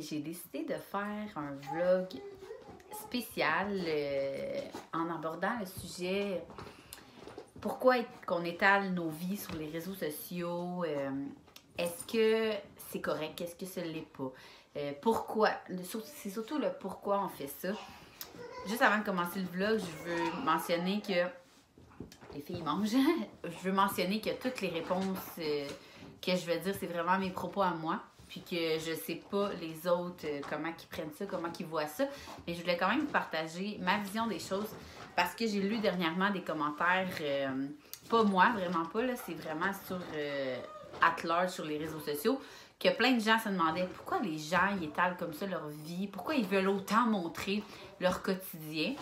j'ai décidé de faire un vlog spécial en abordant le sujet pourquoi qu'on étale nos vies sur les réseaux sociaux. Est-ce que c'est correct? Est-ce que ce ne l'est pas? Pourquoi? C'est surtout le pourquoi on fait ça. Juste avant de commencer le vlog, je veux mentionner que les filles mangent. Je veux mentionner que toutes les réponses que je vais dire, c'est vraiment mes propos à moi. Puis que je sais pas les autres, comment ils prennent ça, comment ils voient ça. Mais je voulais quand même partager ma vision des choses parce que j'ai lu dernièrement des commentaires, pas moi, vraiment pas, là, c'est vraiment sur at large sur les réseaux sociaux, que plein de gens se demandaient pourquoi les gens ils étalent comme ça leur vie, pourquoi ils veulent autant montrer leur quotidien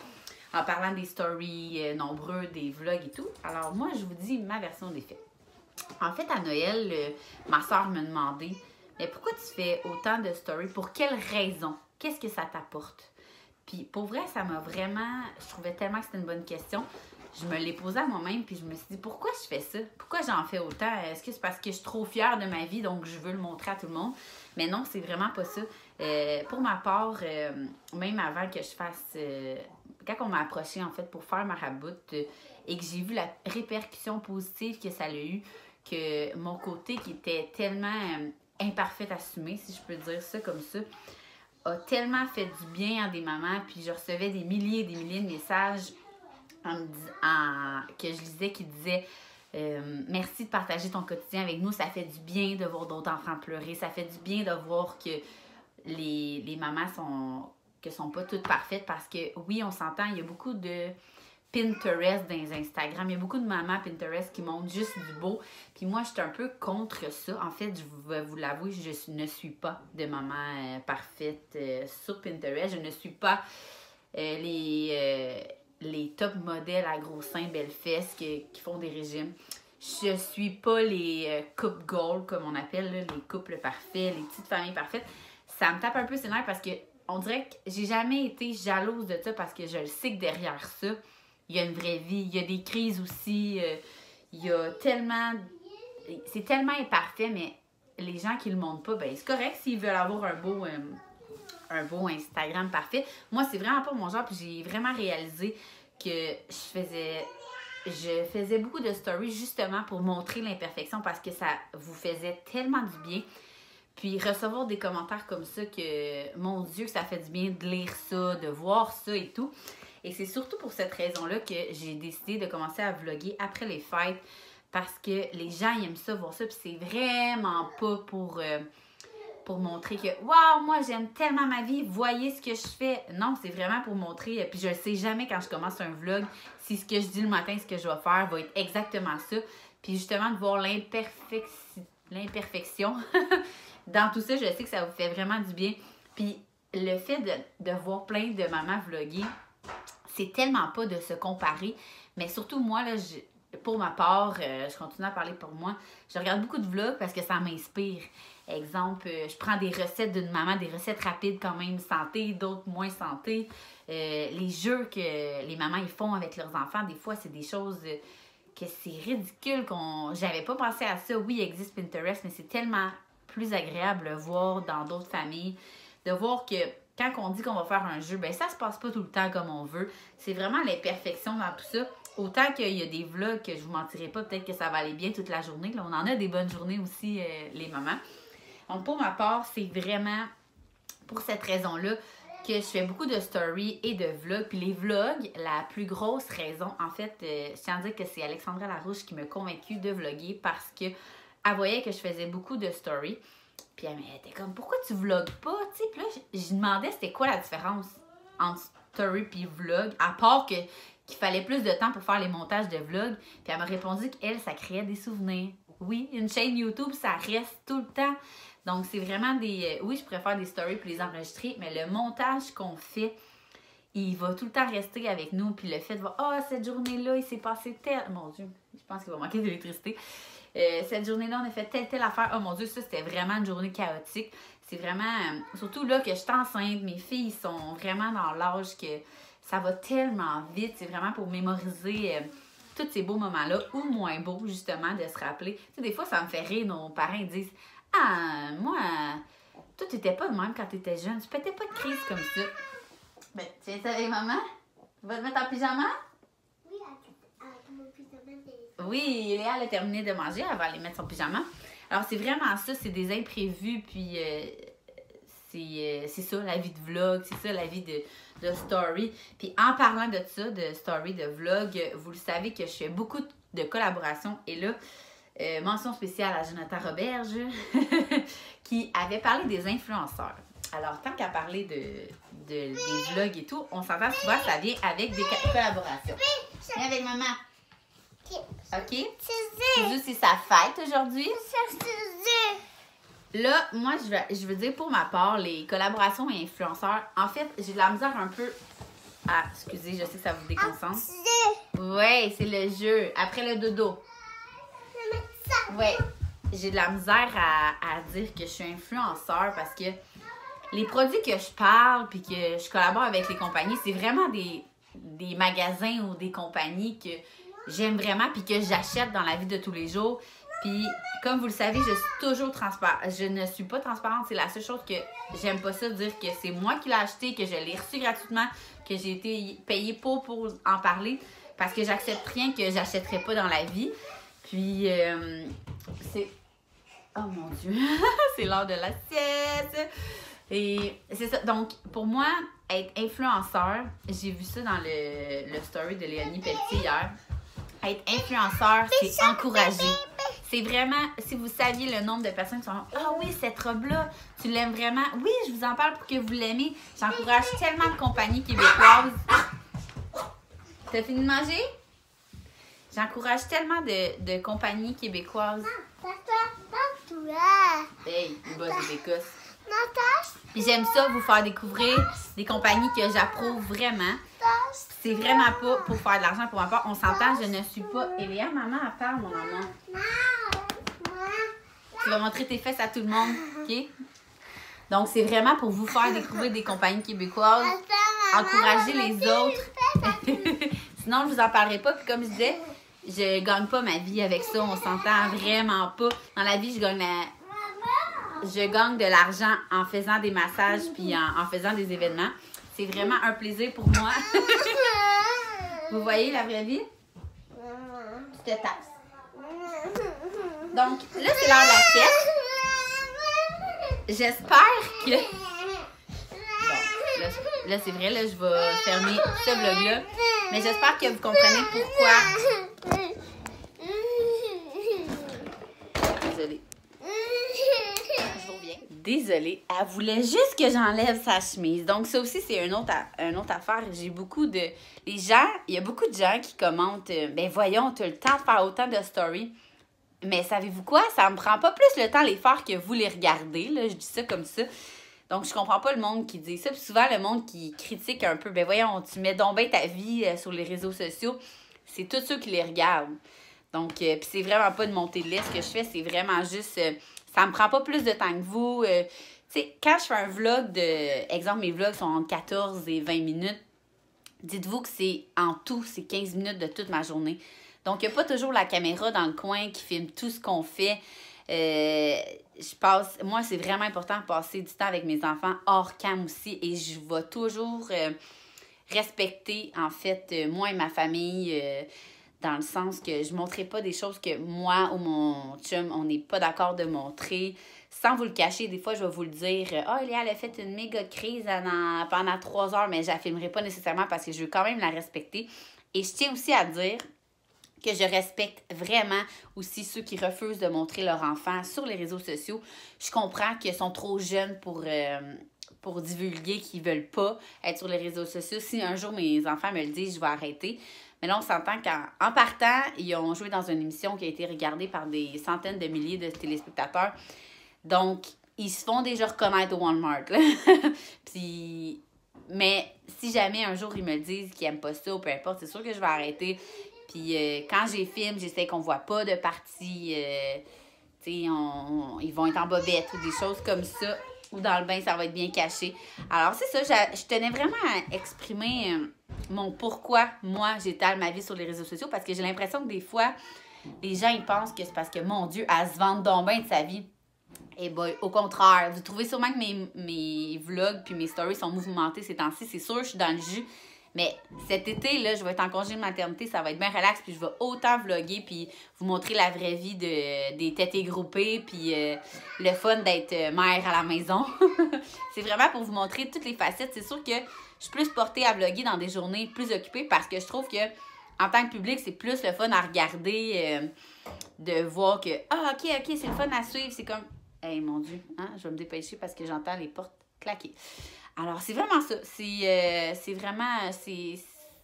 en parlant des stories nombreux, des vlogs et tout. Alors moi, je vous dis ma version des faits. En fait, à Noël, ma soeur me demandait mais pourquoi tu fais autant de stories? Pour quelle raison? Qu'est-ce que ça t'apporte? Puis pour vrai, ça m'a vraiment... Je trouvais tellement que c'était une bonne question. Je me l'ai posée à moi-même, puis je me suis dit, pourquoi je fais ça? Pourquoi j'en fais autant? Est-ce que c'est parce que je suis trop fière de ma vie, donc je veux le montrer à tout le monde? Mais non, c'est vraiment pas ça. Pour ma part, même avant que je fasse... quand on m'a approché en fait, pour faire ma raboute et que j'ai vu la répercussion positive que ça a eu, que mon côté qui était tellement... imparfaite assumée, si je peux dire ça comme ça, a tellement fait du bien à des mamans, puis je recevais des milliers et des milliers de messages que je lisais qui disaient merci de partager ton quotidien avec nous, ça fait du bien de voir d'autres enfants pleurer, ça fait du bien de voir que les mamans sont pas toutes parfaites parce que oui, on s'entend, il y a beaucoup de Pinterest dans les Instagram. Il y a beaucoup de mamans Pinterest qui montrent juste du beau. Puis moi, je suis un peu contre ça. En fait, je vais vous l'avouer, je ne suis pas de maman parfaite sur Pinterest. Je ne suis pas les top modèles à gros seins, belles fesses qui font des régimes. Je suis pas les couples goals, comme on appelle, là, les couples parfaits, les petites familles parfaites. Ça me tape un peu ses nerfs parce que on dirait que j'ai jamais été jalouse de ça parce que je le sais que derrière ça, il y a une vraie vie, il y a des crises aussi, il y a tellement... C'est tellement imparfait, mais les gens qui le montrent pas, ben c'est correct s'ils veulent avoir un beau Instagram parfait. Moi, c'est vraiment pas mon genre, puis j'ai vraiment réalisé que je faisais beaucoup de stories justement pour montrer l'imperfection parce que ça vous faisait tellement du bien. Puis recevoir des commentaires comme ça que, mon Dieu, que ça fait du bien de lire ça, de voir ça et tout. Et c'est surtout pour cette raison-là que j'ai décidé de commencer à vlogger après les fêtes parce que les gens ils aiment ça, voir ça. Puis c'est vraiment pas pour montrer que « Wow, moi j'aime tellement ma vie, voyez ce que je fais! » Non, c'est vraiment pour montrer. Puis je ne sais jamais quand je commence un vlog si ce que je dis le matin, ce que je vais faire va être exactement ça. Puis justement de voir l'imperfection dans tout ça, je sais que ça vous fait vraiment du bien. Puis le fait de voir plein de mamans vlogger, c'est tellement pas de se comparer, mais surtout moi, là, pour ma part, je continue à parler pour moi, je regarde beaucoup de vlogs parce que ça m'inspire. Exemple, je prends des recettes d'une maman, des recettes rapides quand même santé, d'autres moins santé. Les jeux que les mamans ils font avec leurs enfants, des fois, c'est des choses que c'est ridicule j'avais pas pensé à ça. Oui, il existe Pinterest, mais c'est tellement plus agréable de voir dans d'autres familles, de voir que quand on dit qu'on va faire un jeu, ben ça se passe pas tout le temps comme on veut. C'est vraiment l'imperfection dans tout ça. Autant qu'il y a des vlogs que je vous mentirai pas, peut-être que ça va aller bien toute la journée. Là, on en a des bonnes journées aussi, les mamans. Donc pour ma part, c'est vraiment pour cette raison-là que je fais beaucoup de stories et de vlogs. Puis les vlogs, la plus grosse raison, en fait, je tiens à dire que c'est Alexandra Larouche qui m'a convaincue de vlogger parce que elle voyait que je faisais beaucoup de stories. Puis elle était comme, pourquoi tu vlogues pas? T'sais, puis là, je demandais c'était quoi la différence entre story et vlog, à part qu'il fallait plus de temps pour faire les montages de vlog. Puis elle m'a répondu qu'elle, ça créait des souvenirs. Oui, une chaîne YouTube, ça reste tout le temps. Donc, c'est vraiment des... oui, je préfère des stories pour les enregistrer, mais le montage qu'on fait, il va tout le temps rester avec nous. Puis le fait de voir, ah, cette journée-là, il s'est passé tel... Mon Dieu, je pense qu'il va manquer d'électricité. Cette journée-là, on a fait telle affaire. Oh mon Dieu, ça, c'était vraiment une journée chaotique. C'est vraiment... surtout là que je suis enceinte, mes filles sont vraiment dans l'âge que ça va tellement vite. C'est vraiment pour mémoriser tous ces beaux moments-là, ou moins beaux, justement, de se rappeler. Tu sais, des fois, ça me fait rire, nos parents ils disent « Ah, moi, Toi, t'étais pas de même quand t'étais jeune. Tu pétais pas de crise comme ça. Ben, tiens ça avec maman. Tu vas te mettre en pyjama? Oui, avec mon pyjama. Oui, Léa, elle a terminé de manger. Elle va aller mettre son pyjama. Alors, c'est vraiment ça. C'est des imprévus. Puis, c'est ça, la vie de vlog. C'est ça, la vie de story. Puis, en parlant de ça, de story, de vlog, vous le savez que je fais beaucoup de collaborations. Et là, mention spéciale à Jonathan Roberge qui avait parlé des influenceurs. Alors, tant qu'à parler des vlogs et tout, on s'entend souvent, ça vient avec des collaborations. Viens avec maman. OK? Suzu, c'est sa fête aujourd'hui. Là, moi, je veux dire pour ma part, les collaborations et influenceurs, en fait, j'ai de la misère un peu à... Excusez, je sais que ça vous déconcentre. Oui, c'est le jeu. Après le dodo. Ouais, j'ai de la misère à dire que je suis influenceur parce que les produits que je parle puis que je collabore avec les compagnies, c'est vraiment des magasins ou des compagnies que j'aime vraiment puis que j'achète dans la vie de tous les jours. Puis, comme vous le savez, je suis toujours transparente. Je ne suis pas transparente. C'est la seule chose que j'aime pas ça, dire que c'est moi qui l'ai acheté, que je l'ai reçu gratuitement, que j'ai été payée pour en parler parce que j'accepte rien que j'achèterais pas dans la vie. Puis, c'est... Oh mon Dieu! C'est l'heure de la sieste! Et c'est ça. Donc, pour moi, être influenceur, j'ai vu ça dans le story de Léonie Pelletier hier. Être influenceur, c'est encourager. C'est vraiment, si vous saviez le nombre de personnes qui sont « Ah oui, cette robe-là, tu l'aimes vraiment? Oui, je vous en parle pour que vous l'aimez. » J'encourage tellement de compagnies québécoises. T'as fini de manger? J'encourage tellement de compagnies québécoises. Hey, il bosse des écosses. Puis j'aime ça, vous faire découvrir des compagnies que j'approuve vraiment. C'est vraiment pas pour faire de l'argent pour ma part. On s'entend, je ne suis pas... Eléa, maman, elle parle, mon amour. Tu vas montrer tes fesses à tout le monde, OK? Donc, c'est vraiment pour vous faire découvrir des compagnies québécoises. Encourager les autres. Sinon, je vous en parlerai pas. Puis comme je disais, je gagne pas ma vie avec ça. On s'entend vraiment pas. Dans la vie, je gagne de l'argent en faisant des massages puis en faisant des événements. C'est vraiment un plaisir pour moi. Vous voyez la vraie vie? Tu te tasses. Donc, là, c'est l'heure de la fête. J'espère que... Bon, là c'est vrai, là, je vais fermer ce vlog-là. Mais j'espère que vous comprenez pourquoi... Désolée. Je reviens. Désolée. Elle voulait juste que j'enlève sa chemise. Donc, ça aussi, c'est une autre affaire. J'ai beaucoup de... Les gens, il y a beaucoup de gens qui commentent ben voyons, tu as le temps de faire autant de stories. Mais savez-vous quoi? Ça me prend pas plus le temps de les faire que vous les regardez. Là, je dis ça comme ça. Donc, je comprends pas le monde qui dit ça. Puis souvent, le monde qui critique un peu, ben voyons, tu mets donc bien ta vie sur les réseaux sociaux. C'est tous ceux qui les regardent. Donc, puis c'est vraiment pas de monter de lait. Ce que je fais, c'est vraiment juste... ça me prend pas plus de temps que vous. Tu sais, quand je fais un vlog de... Exemple, mes vlogs sont entre 14 et 20 minutes. Dites-vous que c'est en tout, c'est 15 minutes de toute ma journée. Donc, il n'y a pas toujours la caméra dans le coin qui filme tout ce qu'on fait. Moi, c'est vraiment important de passer du temps avec mes enfants hors cam aussi. Et je vais toujours respecter, en fait, moi et ma famille, dans le sens que je ne montrerai pas des choses que moi ou mon chum, on n'est pas d'accord de montrer. Sans vous le cacher, des fois, je vais vous le dire. « Ah, Léa, elle a fait une méga crise pendant 3 heures, mais je ne la filmerai pas nécessairement parce que je veux quand même la respecter. » Et je tiens aussi à dire que je respecte vraiment aussi ceux qui refusent de montrer leur enfant sur les réseaux sociaux. Je comprends qu'ils sont trop jeunes pour divulguer, qu'ils ne veulent pas être sur les réseaux sociaux. Si un jour mes enfants me le disent, je vais arrêter. Mais là, on s'entend qu'en partant, ils ont joué dans une émission qui a été regardée par des centaines de milliers de téléspectateurs. Donc, ils se font déjà reconnaître au Walmart. Puis, mais si jamais un jour ils me disent qu'ils n'aiment pas ça ou peu importe, c'est sûr que je vais arrêter. Puis quand j'ai filme, j'essaie qu'on ne voit pas de parties. Tu sais, ils vont être en bobette ou des choses comme ça. Ou dans le bain, ça va être bien caché. Alors, c'est ça. Je tenais vraiment à exprimer mon pourquoi, moi, j'étale ma vie sur les réseaux sociaux. Parce que j'ai l'impression que des fois, les gens, ils pensent que c'est parce que, mon Dieu, elle se vante donc bien de sa vie. Et boy, au contraire, vous trouvez sûrement que mes vlogs puis mes stories sont mouvementés ces temps-ci. C'est sûr, je suis dans le jus. Mais cet été, là, je vais être en congé de maternité, ça va être bien relax, puis je vais autant vlogger, puis vous montrer la vraie vie des tétés groupées, puis le fun d'être mère à la maison. C'est vraiment pour vous montrer toutes les facettes. C'est sûr que je suis plus portée à vlogger dans des journées plus occupées parce que je trouve que en tant que public, c'est plus le fun à regarder, de voir que, ah, ok, c'est le fun à suivre. C'est comme, hey, mon Dieu, hein, je vais me dépêcher parce que j'entends les portes claquer. Alors, c'est vraiment ça. C'est vraiment...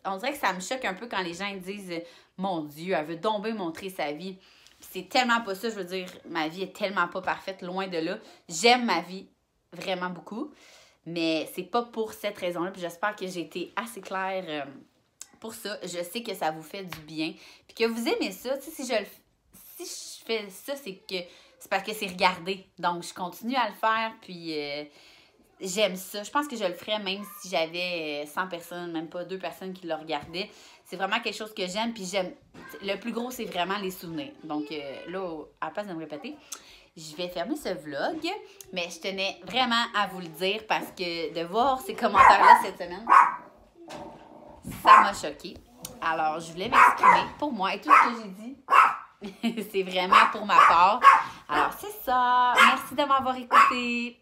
On dirait que ça me choque un peu quand les gens disent « Mon Dieu, elle veut donc bien montrer sa vie. » C'est tellement pas ça. Je veux dire, ma vie est tellement pas parfaite, loin de là. J'aime ma vie vraiment beaucoup, mais c'est pas pour cette raison-là. Puis j'espère que j'ai été assez claire pour ça. Je sais que ça vous fait du bien. Puis que vous aimez ça. Tu sais, si je fais ça, c'est parce que c'est regardé. Donc, je continue à le faire, puis... j'aime ça. Je pense que je le ferais même si j'avais 100 personnes, même pas 2 personnes qui le regardaient. C'est vraiment quelque chose que j'aime. Puis j'aime. Le plus gros, c'est vraiment les souvenirs. Donc là, à la place de me répéter, je vais fermer ce vlog. Mais je tenais vraiment à vous le dire parce que de voir ces commentaires-là cette semaine, ça m'a choquée. Alors, je voulais m'exprimer pour moi. Et tout ce que j'ai dit, c'est vraiment pour ma part. Alors, c'est ça. Merci de m'avoir écouté.